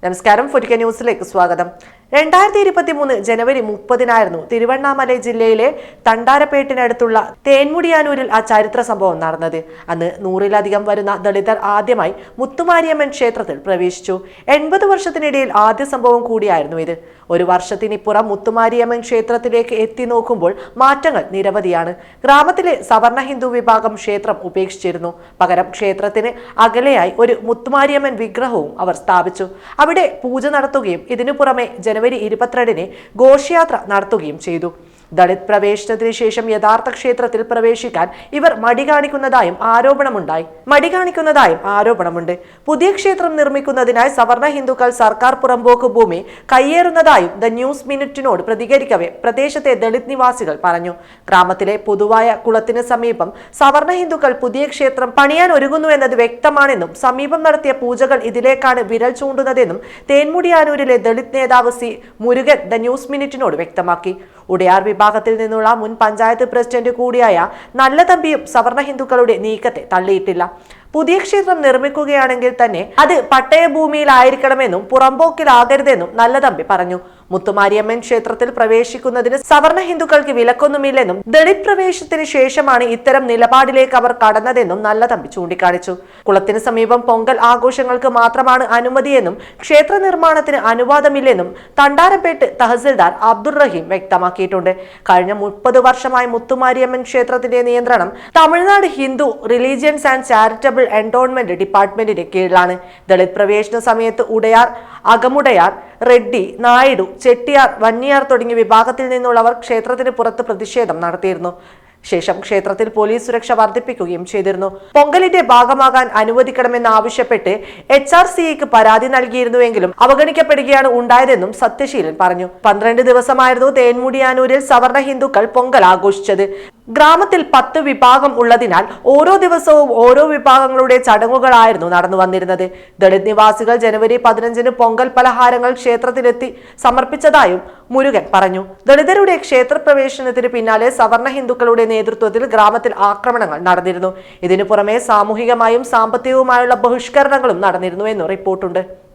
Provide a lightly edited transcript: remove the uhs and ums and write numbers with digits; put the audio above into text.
നമസ്കാരം. ഫുറ്റിക്ക ന്യൂസിലേക്ക് സ്വാഗതം. 2023 ജനുവരി 30-നായിരുന്നു തിരുവണ്ണാമലൈ ജില്ലയിലെ തണ്ടാരപ്പേട്ടിനടുത്തുള്ള തേൻമുടിയാനൂരിൽ ആ ചരിത്ര സംഭവം നടന്നത്. അന്ന് 100-ലധികം വരുന്ന ദളിതർ ആദ്യമായി മുത്തുമാരിയമ്മൻ ക്ഷേത്രത്തിൽ പ്രവേശിച്ചു. 80 വർഷത്തിനിടയിൽ ആദ്യ സംഭവം കൂടിയായിരുന്നു ഇത്. ഒരു വർഷത്തിനിപ്പുറം മുത്തുമാരിയമ്മൻ ക്ഷേത്രത്തിലേക്ക് എത്തി നോക്കുമ്പോൾ മാറ്റങ്ങൾ നിരവധിയാണ്. ഗ്രാമത്തിലെ സവർണ ഹിന്ദു വിഭാഗം ക്ഷേത്രം ഉപേക്ഷിച്ചിരുന്നു. പകരം ക്ഷേത്രത്തിന് അകലെയായി ഒരു മുത്തുമാരിയമ്മൻ വിഗ്രഹവും അവർ സ്ഥാപിച്ചു. അവിടെ പൂജ നടത്തുകയും ഇതിനു പുറമെ ജനുവരി 22-ന് ഘോഷയാത്ര നടത്തുകയും ചെയ്തു. ദളിത് പ്രവേശനത്തിന് ശേഷം യഥാർത്ഥ ക്ഷേത്രത്തിൽ പ്രവേശിക്കാൻ ഇവർ മടി കാണിക്കുന്നതായും ആരോപണമുണ്ട്. പുതിയ ക്ഷേത്രം നിർമ്മിക്കുന്നതിനായി സവർണ ഹിന്ദുക്കൾ സർക്കാർ പുറമ്പോക്ക് ഭൂമി കയ്യേറുന്നതായും ദ ന്യൂസ് മിനിറ്റിനോട് പ്രതികരിക്കവേ പ്രദേശത്തെ ദളിത് നിവാസികൾ പറഞ്ഞു. ഗ്രാമത്തിലെ പൊതുവായ കുളത്തിന് സമീപം സവർണ ഹിന്ദുക്കൾ പുതിയ ക്ഷേത്രം പണിയാൻ ഒരുങ്ങുന്നുവെന്നത് വ്യക്തമാണെന്നും സമീപം നടത്തിയ പൂജകൾ ഇതിലേക്കാണ് വിരൽ ചൂണ്ടുന്നതെന്നും തേൻമുടിയാനൂരിലെ ദളിത് നേതാവ് സി മുരുകൻ ദ ന്യൂസ് മിനിറ്റിനോട് വ്യക്തമാക്കി. ഉടയാർ വിഭാഗത്തിൽ നിന്നുള്ള മുൻ പഞ്ചായത്ത് പ്രസിഡന്റ് കൂടിയായ നല്ലതമ്പിയും സവർണ ഹിന്ദുക്കളുടെ നീക്കത്തെ തള്ളിയിട്ടില്ല. പുതിയ ക്ഷേത്രം നിർമ്മിക്കുകയാണെങ്കിൽ തന്നെ അത് പട്ടയഭൂമിയിലായിരിക്കണമെന്നും പുറമ്പോക്കിലാകരുതെന്നും നല്ലതമ്പി പറഞ്ഞു. മുത്തുമാരിയമ്മൻ ക്ഷേത്രത്തിൽ പ്രവേശിക്കുന്നതിന് സവർണ ഹിന്ദുക്കൾക്ക് വിലക്കൊന്നുമില്ലെന്നും ദളിത് പ്രവേശത്തിന് ശേഷമാണ് ഇത്തരം നിലപാടിലേക്ക് അവർ കടന്നതെന്നും നല്ലതമ്പി ചൂണ്ടിക്കാണിച്ചു. കുളത്തിന് സമീപം പൊങ്കൽ ആഘോഷങ്ങൾക്ക് മാത്രമാണ് അനുമതിയെന്നും ക്ഷേത്ര നിർമ്മാണത്തിന് അനുവാദമില്ലെന്നും തണ്ടാരപ്പേട്ട് തഹസിൽദാർ അബ്ദുൾ റഹീം വ്യക്തമാക്കിയിട്ടുണ്ട്. കഴിഞ്ഞ 30 വർഷമായി മുത്തുമാരിയമ്മൻ ക്ഷേത്രത്തിന്റെ നിയന്ത്രണം Tamil Nadu Hindu religions and charitable endowment ഡിപ്പാർട്ട്മെന്റിന്റെ കീഴിലാണ്. ദളിത് പ്രവേശന സമയത്ത് ഉടയാർ, അകമുടയാർ, റെഡ്ഡി, നായിഡു, ചെട്ടിയാർ, വന്നിയാർ തുടങ്ങിയ വിഭാഗത്തിൽ നിന്നുള്ളവർ ക്ഷേത്രത്തിന് പുറത്ത് പ്രതിഷേധം നടത്തിയിരുന്നു. ശേഷം ക്ഷേത്രത്തിൽ പോലീസ് സുരക്ഷ വർദ്ധിപ്പിക്കുകയും ചെയ്തിരുന്നു. പൊങ്കലിന്റെ ഭാഗമാകാൻ അനുവദിക്കണമെന്നാവശ്യപ്പെട്ട് HRCAക്ക് പരാതി നൽകിയിരുന്നുവെങ്കിലും അവഗണിക്കപ്പെടുകയാണ് ഉണ്ടായതെന്നും സത്യശീലൻ പറഞ്ഞു. 12 ദിവസമായിരുന്നു തേൻമുടിയാനൂരിൽ സവർണ ഹിന്ദുക്കൾ പൊങ്കൽ ആഘോഷിച്ചത്. ഗ്രാമത്തിൽ 10 വിഭാഗം ഉള്ളതിനാൽ ഓരോ ദിവസവും ഓരോ വിഭാഗങ്ങളുടെ ചടങ്ങുകളായിരുന്നു നടന്നു വന്നിരുന്നത്. ദളിത് നിവാസികൾ ജനുവരി 15-ന് പൊങ്കൽ പലഹാരങ്ങൾ ക്ഷേത്രത്തിലെത്തി സമർപ്പിച്ചതായും മുരുകൻ പറഞ്ഞു. ദളിതരുടെ ക്ഷേത്രപ്രവേശനത്തിന് പിന്നാലെ സവർണ ഹിന്ദുക്കളുടെ നേതൃത്വത്തിൽ ഗ്രാമത്തിൽ ആക്രമണങ്ങൾ നടന്നിരുന്നു. ഇതിനു പുറമെ സാമൂഹികമായും സാമ്പത്തികവുമായുള്ള ബഹിഷ്കരണങ്ങളും നടന്നിരുന്നു എന്ന് റിപ്പോർട്ടുണ്ട്.